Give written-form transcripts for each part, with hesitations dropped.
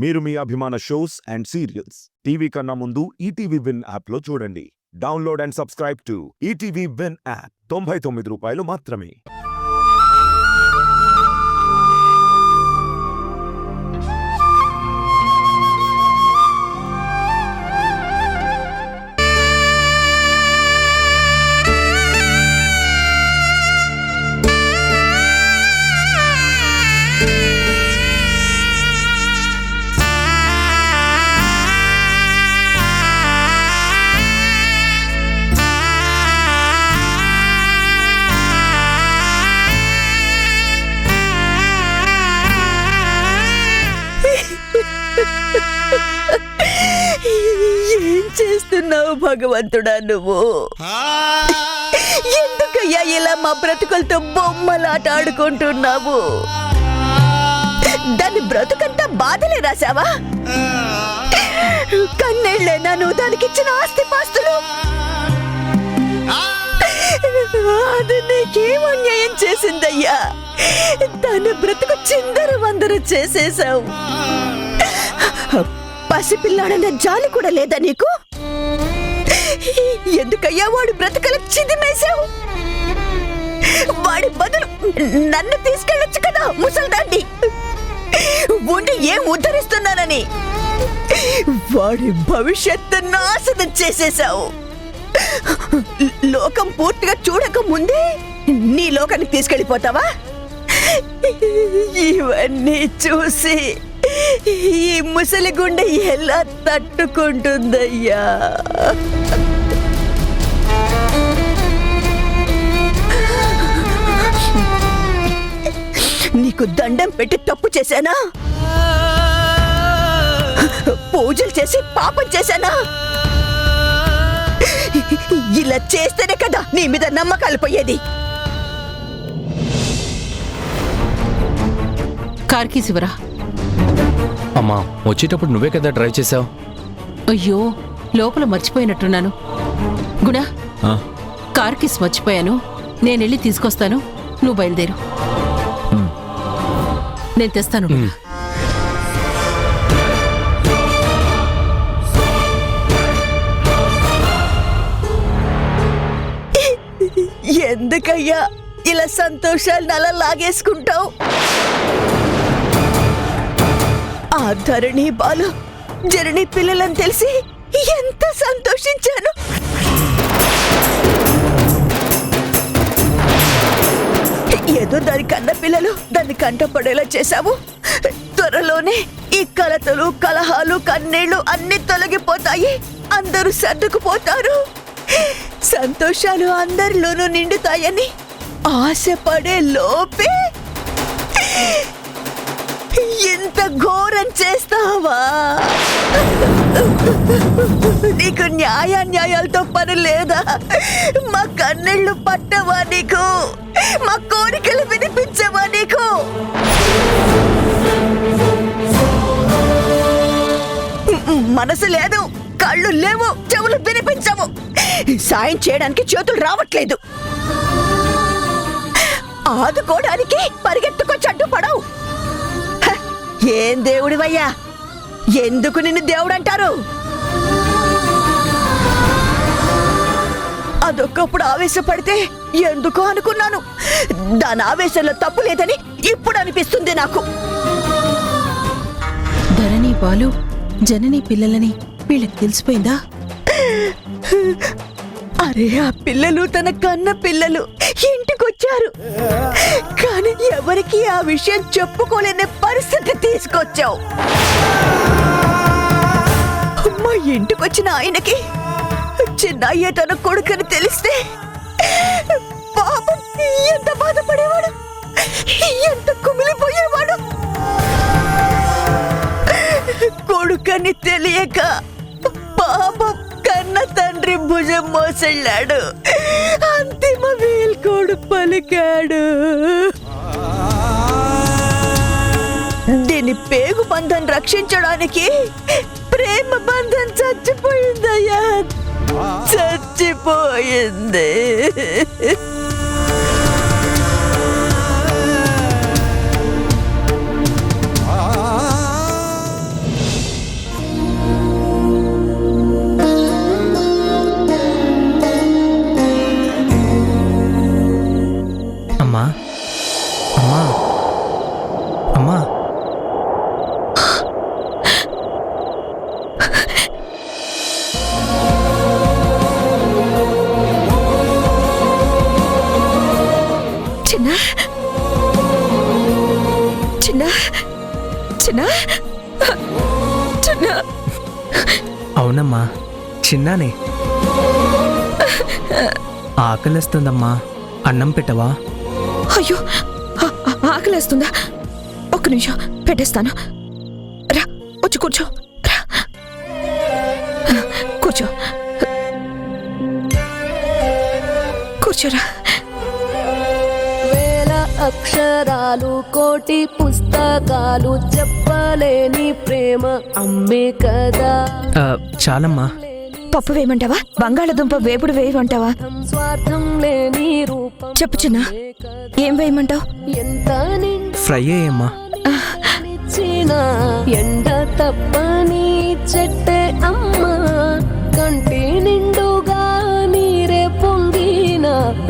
మీరు మీ అభిమాన shows and serials TV కన్నా ముందు ఈటీవీ విన్ యాప్లో చూడండి. Download and subscribe to ETV win app. 99 రూపాయలు మాత్రమే. ఏం చేస్తున్నావు భగవంతుడా నువ్వు? ఎందుకయ్యా ఇలా మా బ్రతుకులతో బొమ్మలాట ఆడుకుంటున్నావు? దాని బ్రతుకంతా బాధలే రాసావా? కన్నేళ్లేనా నువ్వు దానికిచ్చిన ఆస్తిపాస్తులు? అది నీకేం అన్యాయం చేసిందయ్యా? దాని బ్రతుకు చిందరు వందరు చేసేశావు. పసిపిల్లాడన్న జాలి కూడా లేదా నీకు? ఎందుకయ్యా వాడి బ్రతుకల చిదిమేశావు? వాడి బదులు నన్ను తీసుకెళ్ళొచ్చు కదా ముసల్దాన్ని. ఉండి ఏం ఉద్ధరిస్తున్నానని వాడి భవిష్యత్తు నాశనం చేసేశావు. లోకం పూర్తిగా చూడక ముందే నీ లోకానికి తీసుకెళ్ళిపోతావా? ఇవన్నీ చూసి ఈ ముసలి గుండె ఎలా తట్టుకుంటుందయ్యా? నీకు దండం పెట్టి తప్పు చేశానా? పూజలు చేసి పాపం చేశానా? ఇలా చేస్తేనే కదా నీ మీద నమ్మకాలు పోయేది. కార్కి శివరా. అమ్మా, వచ్చేటప్పుడు నువ్వే కదా డ్రైవ్ చేసావు. అయ్యో, లోపల మర్చిపోయినట్టున్నాను. గుణ, కార్కి మర్చిపోయాను. నేనెళ్ళి తీసుకొస్తాను, నువ్వు బయలుదేరు. నేను తెస్తాను. ఎందుకయ్యా ఇలా సంతోషాలను అలా లాగేసుకుంటావు? ఆ ధరణి బాలు జరణి పిల్లలని తెలిసి ఎంత సంతోషించాను. ఏదో దాని కన్న పిల్లలు దాన్ని కంటపడేలా చేశావు. త్వరలోనే ఈ కలతలు కలహాలు కన్నీళ్లు అన్ని తొలగిపోతాయి. అందరూ సర్దుకుపోతారు. సంతోషాలు అందరిలోనూ నిండుతాయని ఆశపడే లోపే ఇంత ఘోరం చేస్తావా? నీకు న్యాయాలతో పని లేదా? మా కన్నీళ్లు పట్టవా నీకు? మా కోరికలు వినిపించవా నీకు? మనసు లేదు, కళ్ళు లేవు, చెవులు వినిపించవు. సాయం చేయడానికి చేతులు రావట్లేదు. ఆదుకోవడానికి పరిగెత్తుకొచ్చి అడ్డుపడవు. ఏం దేవుడివయ్యా? ఎందుకు నిన్ను దేవుడు అంటారు? అదొక్కప్పుడు ఆవేశపడితే ఎందుకో అనుకున్నాను. దాని ఆవేశంలో తప్పు లేదని ఇప్పుడు అనిపిస్తుంది నాకు. ధరణి బాలు జనని పిల్లలని వీళ్ళకి తెలిసిపోయిందా? అరే, ఆ పిల్లలు తన కన్న పిల్లలు ఇంటికొచ్చారు. కానీ ఎవరికి ఆ విషయం చెప్పుకోలేని పరిస్థితి తీసుకొచ్చావు. మా ఇంటికొచ్చిన ఆయనకి చిన్నయ్య తన కొడుకుని తెలిస్తే పాపం ఎంత బాధపడేవాడు, ఎంత కుమిలిపోయేవాడు. కొడుకని తెలియక పాపం కన్న తండ్రి భుజం మోసెళ్ళాడు. అంతిమ వీల్కోడు పలికాడు. దీని పేగు బంధం రక్షించడానికి ప్రేమ బంధం చచ్చిపోయిందయ్యా, చచ్చిపోయింది. చిన్న చిన్న అవునమ్మా, చిన్నానే. ఆకలిస్తుందమ్మా, అన్నం పెట్టవా? అయ్యో ఆకలేస్తుందా? ఒక్క నిమిషం పెట్టేస్తాను. రా వచ్చి కూర్చో. రా కూర్చో కూర్చోరా. వేల అక్షరాలు కోటి పుస్తకాలు చెప్పలేని ప్రేమ అమ్మే కదా. చాలమ్మా. పప్పు వేయమంటావా? బంగాళదుంప వేపుడు వేయమంటావా? స్వార్థం లేని రూపం చెప్పు చిన్న, ఏం వేయమంటావు? ఎంత ఫ్రై అయ్యమ్మా. నిచ్చిన ఎండ తప్పని చెట్టే అమ్మ, కంటి నిండుగా నీరే పొంగిన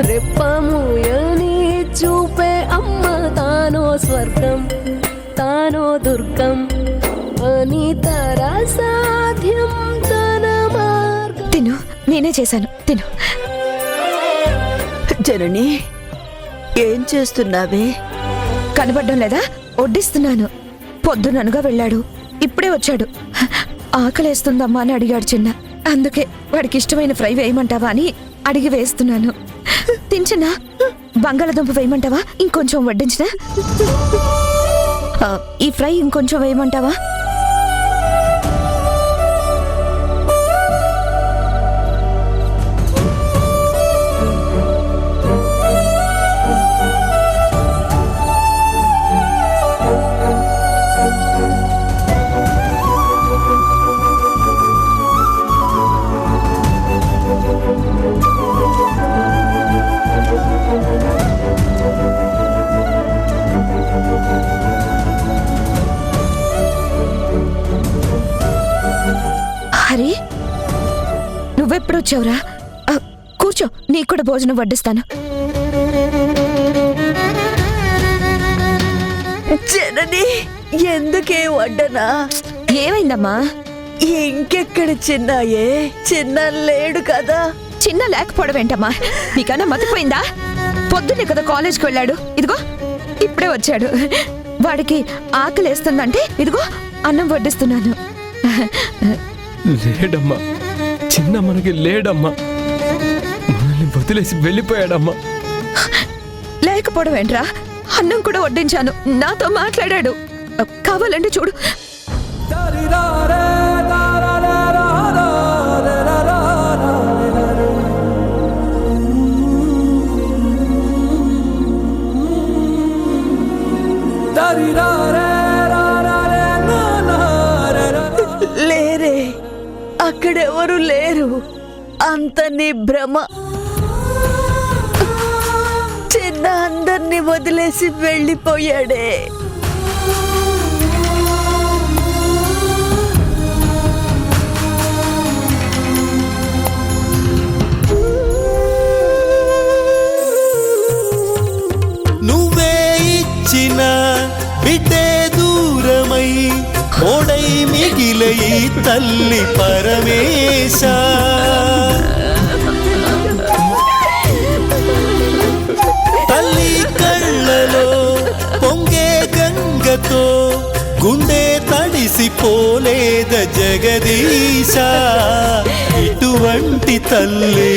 రెప్పముయని చూపే అమ్మ. తానో స్వర్గం తానో దుర్గం అని తరా సాధ్యం తన మార్గం. తిను, నేనే చేశాను, తిను. జనని, ఏం చేస్తున్నావే? కనబడ్డం లేదా? వడ్డిస్తున్నాను. పొద్దుననుగా వెళ్ళాడు, ఇప్పుడే వచ్చాడు. ఆకలేస్తుందమ్మా అని అడిగాడు చిన్న. అందుకే వాడికి ఇష్టమైన ఫ్రై వేయమంటావా అని అడిగి వేస్తున్నాను. తించనా? బంగాళదుంప వేయమంటావా? ఇంకొంచెం వడ్డించినా? ఈ ఫ్రై ఇంకొంచెం వేయమంటావా? హరి, నువ్వెప్పుడు వచ్చావురా? కూర్చో, నీకు కూడా భోజనం వడ్డిస్తాను. జనని, ఎందుకే వడ్డనా? ఏమైందమ్మా? ఇంకెక్కడ చిన్నాయే? చిన్న లేడు కదా. చిన్న లేకపోవడం ఏంటమ్మా? నీకన్నా మతిపోయిందా? పొద్దున్నే కదా కాలేజ్కి వెళ్ళాడు, ఇదిగో ఇప్పుడే వచ్చాడు. వాడికి ఆకలేస్తుందంటే ఇదిగో అన్నం వడ్డిస్తున్నాను. లేడమ్మా, చిన్న మనకి లేడమ్మా. మనల్ని వదిలేసి వెళ్ళిపోయాడమ్మా. లేకపోవడం ఏంట్రా? అన్నం కూడా వడ్డించాను, నాతో మాట్లాడాడు. కావాలంటే చూడు. లేరే, అక్కడెవరు లేరు. అంత నీ భ్రమ. చిన్న అందరినీ వదిలేసి వెళ్ళిపోయాడే. నువ్వే ఇచ్చిన బిడ్డే దూరమై ఓడై మిగిలై తల్లి పరమేశ. తల్లి కళ్ళలో పొంగే గంగతో గుండె తడిసిపోలేద జగదీశ. ఇటువంటి తల్లి